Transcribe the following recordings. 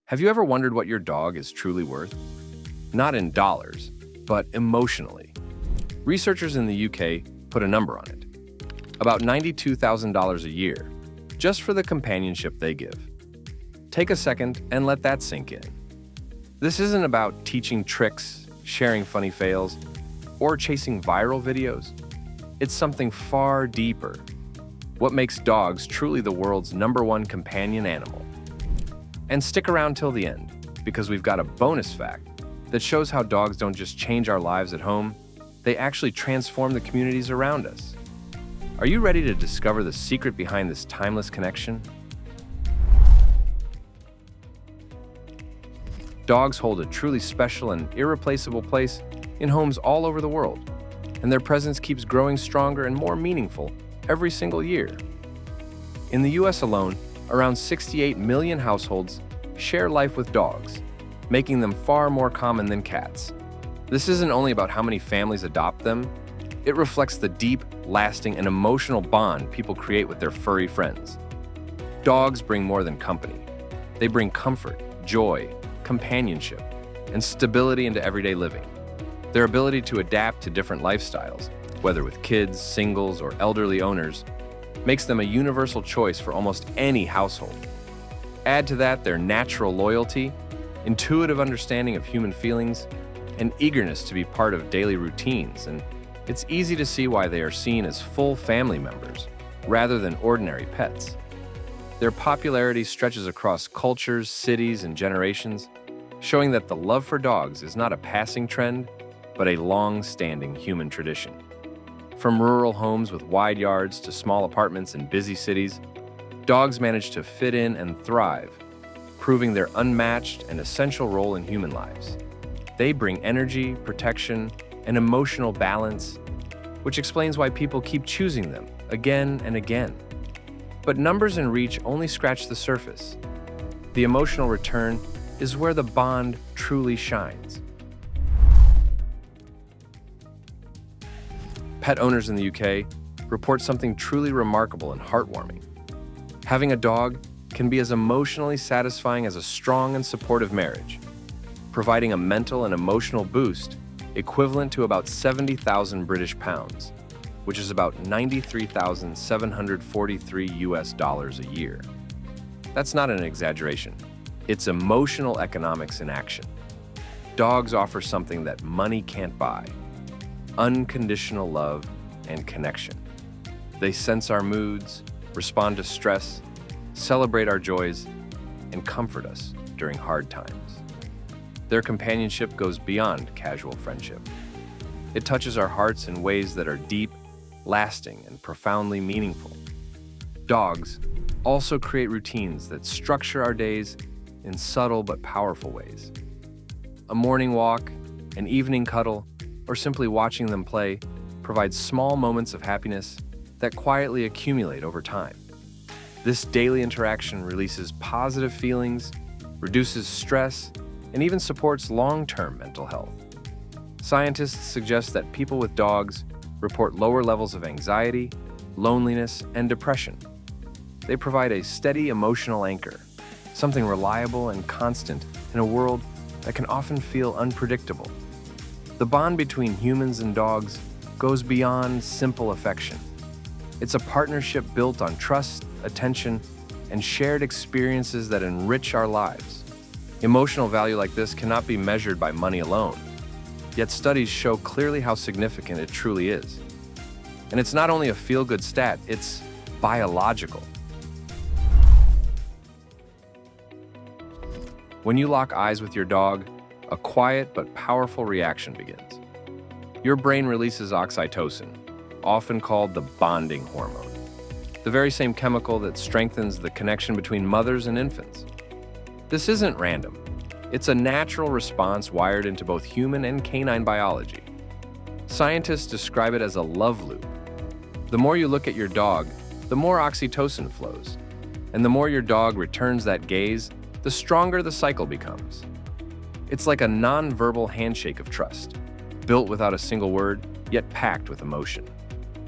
Have you ever wondered what your dog is truly worth? Not in dollars, but emotionally. Researchers in the UK put a number on it. About $92,000 a year, just for the companionship they give. Take a second and let that sink in. This isn't about teaching tricks, sharing funny fails, or chasing viral videos. It's something far deeper. What makes dogs truly the world's #1 companion animal? And stick around till the end, because we've got a bonus fact that shows how dogs don't just change our lives at home, they actually transform the communities around us. Are you ready to discover the secret behind this timeless connection? Dogs hold a truly special and irreplaceable place in homes all over the world, and their presence keeps growing stronger and more meaningful every single year. In the US alone, around 68 million households share life with dogs, making them far more common than cats. This isn't only about how many families adopt them, it reflects the deep, lasting, and emotional bond people create with their furry friends. Dogs bring more than company. They bring comfort, joy, companionship, and stability into everyday living. Their ability to adapt to different lifestyles, whether with kids, singles, or elderly owners, makes them a universal choice for almost any household. Add to that their natural loyalty, intuitive understanding of human feelings, and eagerness to be part of daily routines, and it's easy to see why they are seen as full family members rather than ordinary pets. Their popularity stretches across cultures, cities, and generations, showing that the love for dogs is not a passing trend, but a long-standing human tradition. From rural homes with wide yards to small apartments in busy cities, dogs manage to fit in and thrive, proving their unmatched and essential role in human lives. They bring energy, protection, and emotional balance, which explains why people keep choosing them again and again. But numbers and reach only scratch the surface. The emotional return is where the bond truly shines. Pet owners in the UK report something truly remarkable and heartwarming. Having a dog can be as emotionally satisfying as a strong and supportive marriage, providing a mental and emotional boost equivalent to about 70,000 British pounds, which is about $93,743 US a year. That's not an exaggeration. It's emotional economics in action. Dogs offer something that money can't buy: unconditional love and connection. They sense our moods, respond to stress, celebrate our joys, and comfort us during hard times. Their companionship goes beyond casual friendship. It touches our hearts in ways that are deep, lasting, and profoundly meaningful. Dogs also create routines that structure our days in subtle but powerful ways. A morning walk, an evening cuddle, or simply watching them play provides small moments of happiness that quietly accumulate over time. This daily interaction releases positive feelings, reduces stress, and even supports long-term mental health. Scientists suggest that people with dogs report lower levels of anxiety, loneliness, and depression. They provide a steady emotional anchor, something reliable and constant in a world that can often feel unpredictable. The bond between humans and dogs goes beyond simple affection. It's a partnership built on trust, attention, and shared experiences that enrich our lives. Emotional value like this cannot be measured by money alone, yet studies show clearly how significant it truly is. And it's not only a feel-good stat, it's biological. When you lock eyes with your dog, a quiet but powerful reaction begins. Your brain releases oxytocin, often called the bonding hormone, the very same chemical that strengthens the connection between mothers and infants. This isn't random. It's a natural response wired into both human and canine biology. Scientists describe it as a love loop. The more you look at your dog, the more oxytocin flows. And the more your dog returns that gaze, the stronger the cycle becomes. It's like a non-verbal handshake of trust, built without a single word, yet packed with emotion.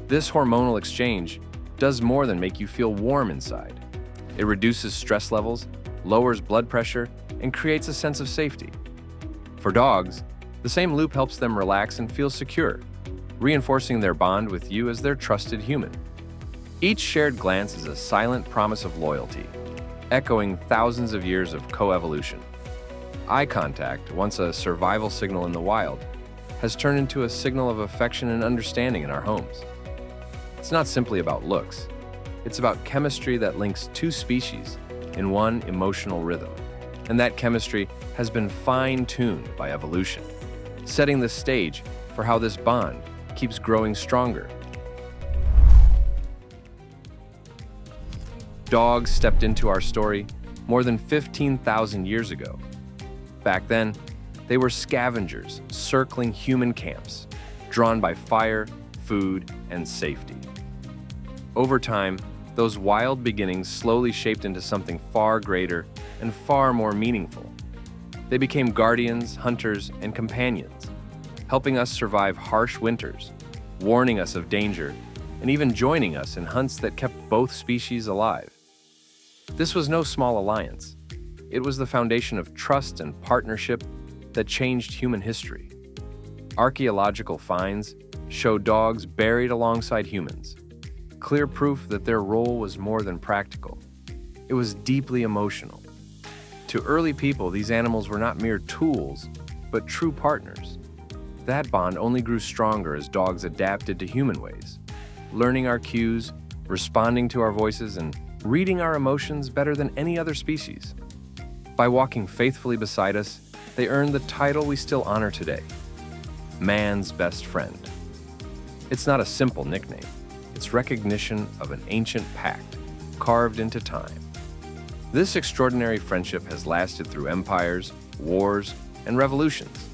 This hormonal exchange does more than make you feel warm inside. It reduces stress levels, lowers blood pressure, and creates a sense of safety. For dogs, the same loop helps them relax and feel secure, reinforcing their bond with you as their trusted human. Each shared glance is a silent promise of loyalty, echoing thousands of years of coevolution. Eye contact, once a survival signal in the wild, has turned into a signal of affection and understanding in our homes. It's not simply about looks. It's about chemistry that links two species in one emotional rhythm. And that chemistry has been fine-tuned by evolution, setting the stage for how this bond keeps growing stronger. Dogs stepped into our story more than 15,000 years ago. Back then, they were scavengers circling human camps, drawn by fire, food, and safety. Over time, those wild beginnings slowly shaped into something far greater and far more meaningful. They became guardians, hunters, and companions, helping us survive harsh winters, warning us of danger, and even joining us in hunts that kept both species alive. This was no small alliance. It was the foundation of trust and partnership that changed human history. Archaeological finds show dogs buried alongside humans, clear proof that their role was more than practical. It was deeply emotional. To early people, these animals were not mere tools, but true partners. That bond only grew stronger as dogs adapted to human ways, learning our cues, responding to our voices, and reading our emotions better than any other species. By walking faithfully beside us, they earned the title we still honor today, man's best friend. It's not a simple nickname. It's recognition of an ancient pact carved into time. This extraordinary friendship has lasted through empires, wars, and revolutions.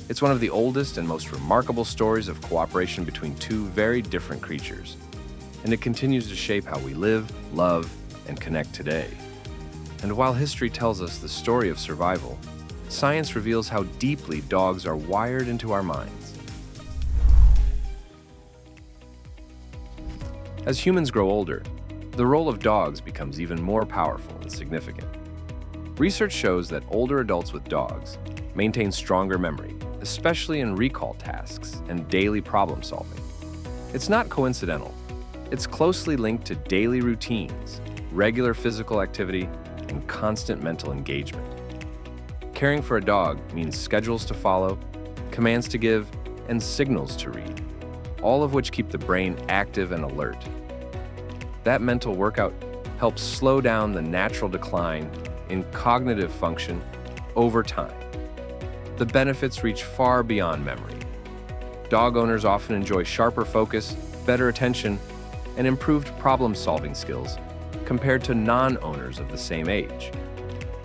It's one of the oldest and most remarkable stories of cooperation between two very different creatures, and it continues to shape how we live, love, and connect today. And while history tells us the story of survival, science reveals how deeply dogs are wired into our minds. As humans grow older, the role of dogs becomes even more powerful and significant. Research shows that older adults with dogs maintain stronger memory, especially in recall tasks and daily problem solving. It's not coincidental. It's closely linked to daily routines, regular physical activity, and constant mental engagement. Caring for a dog means schedules to follow, commands to give, and signals to read, all of which keep the brain active and alert. That mental workout helps slow down the natural decline in cognitive function over time. The benefits reach far beyond memory. Dog owners often enjoy sharper focus, better attention, and improved problem-solving skills compared to non-owners of the same age.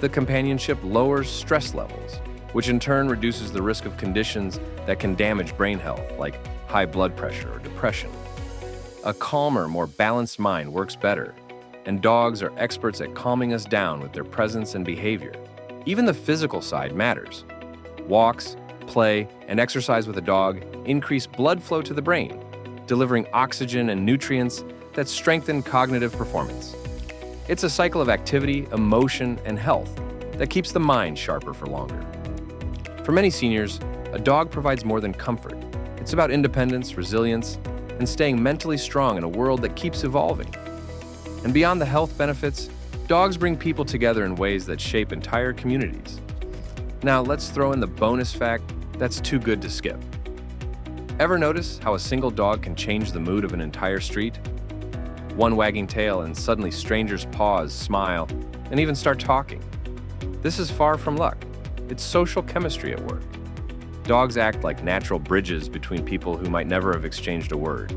The companionship lowers stress levels, which in turn reduces the risk of conditions that can damage brain health, like high blood pressure or depression. A calmer, more balanced mind works better, and dogs are experts at calming us down with their presence and behavior. Even the physical side matters. Walks, play, and exercise with a dog increase blood flow to the brain, delivering oxygen and nutrients that strengthen cognitive performance. It's a cycle of activity, emotion, and health that keeps the mind sharper for longer. For many seniors, a dog provides more than comfort. It's about independence, resilience, and staying mentally strong in a world that keeps evolving. And beyond the health benefits, dogs bring people together in ways that shape entire communities. Now, let's throw in the bonus fact that's too good to skip. Ever notice how a single dog can change the mood of an entire street? One wagging tail and suddenly strangers pause, smile, and even start talking. This is far from luck. It's social chemistry at work. Dogs act like natural bridges between people who might never have exchanged a word.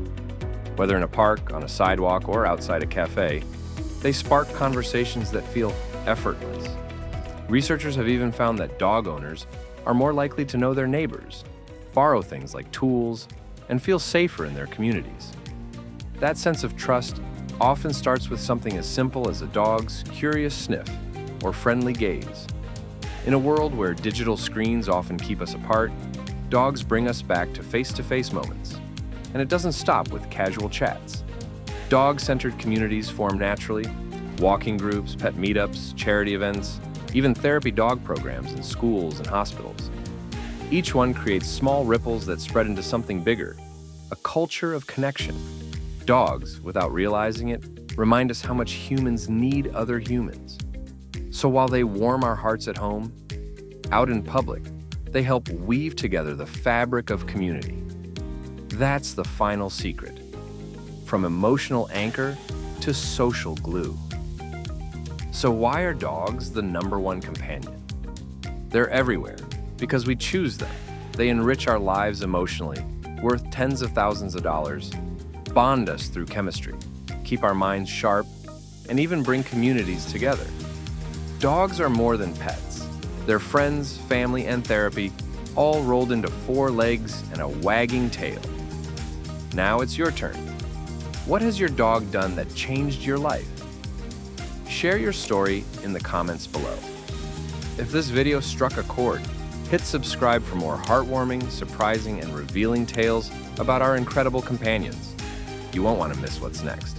Whether in a park, on a sidewalk, or outside a cafe, they spark conversations that feel effortless. Researchers have even found that dog owners are more likely to know their neighbors, borrow things like tools, and feel safer in their communities. That sense of trust often starts with something as simple as a dog's curious sniff or friendly gaze. In a world where digital screens often keep us apart, dogs bring us back to face-to-face moments. And it doesn't stop with casual chats. Dog-centered communities form naturally. Walking groups, pet meetups, charity events. even therapy dog programs in schools and hospitals. Each one creates small ripples that spread into something bigger, a culture of connection. Dogs, without realizing it, remind us how much humans need other humans. So while they warm our hearts at home, out in public, they help weave together the fabric of community. That's the final secret. From emotional anchor to social glue. So why are dogs the #1 companion? They're everywhere because we choose them. They enrich our lives emotionally, worth tens of thousands of dollars, bond us through chemistry, keep our minds sharp, and even bring communities together. Dogs are more than pets. They're friends, family, and therapy, all rolled into 4 legs and a wagging tail. Now it's your turn. What has your dog done that changed your life? Share your story in the comments below. If this video struck a chord, hit subscribe for more heartwarming, surprising, and revealing tales about our incredible companions. You won't want to miss what's next.